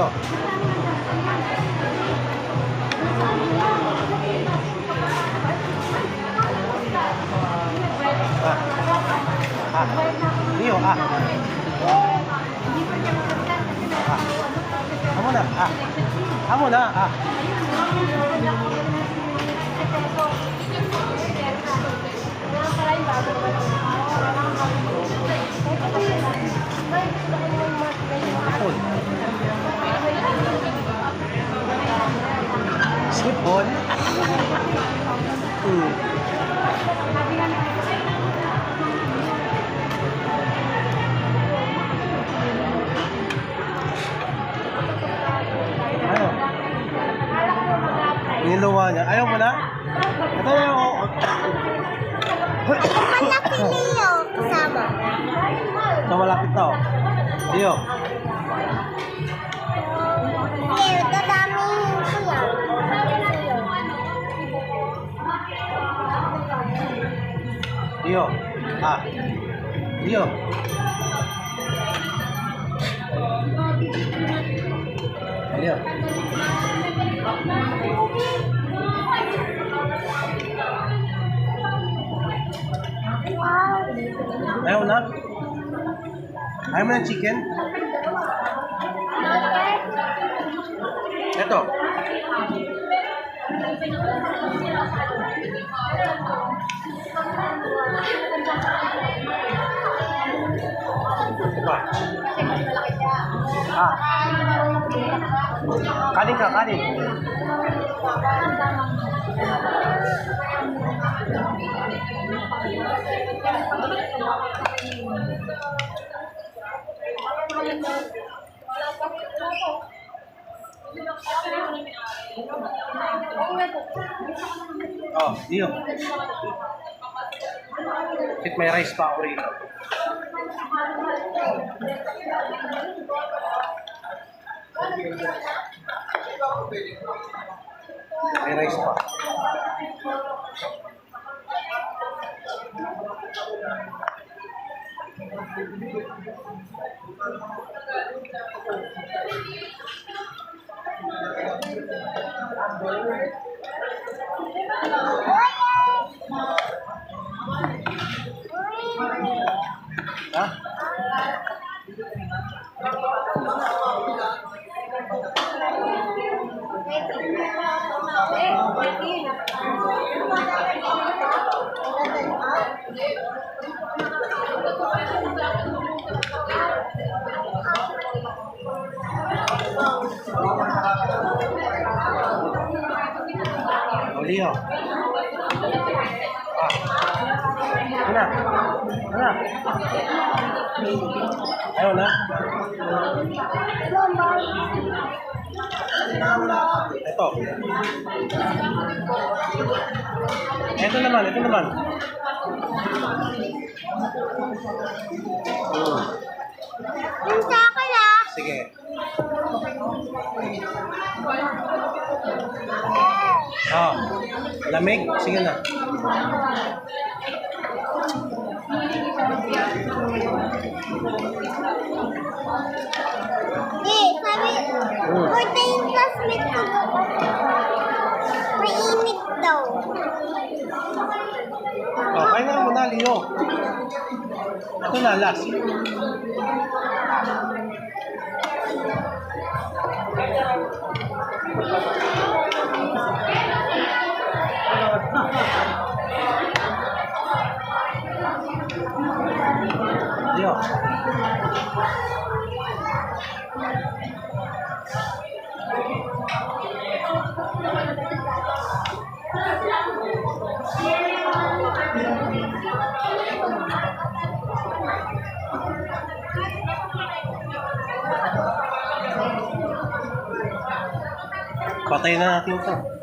Leo. Leo, Kamu na, Kamu na, Sipon. Niluwa niya. Ayaw mo na? Ito na ako. Malaki Leo kasama. Ito malapit na, Leo. Leo, dadami ko yan. Leo. Leo. Leo. Ayaw na? Ayaw mo ng chicken? Ito. Ito. Kanin ka, kanin. Leo. Kahit may rice pa ako rito. May rice pa. Leo. Ano? Ayaw na? Ito. Ito naman. Yung sa akin Sige. Lamig? Sige na. sabi, birthday yung classmate ko. Mainit daw. Kain na muna, Leo. Ito na, last. Leo. Patay na natin ito.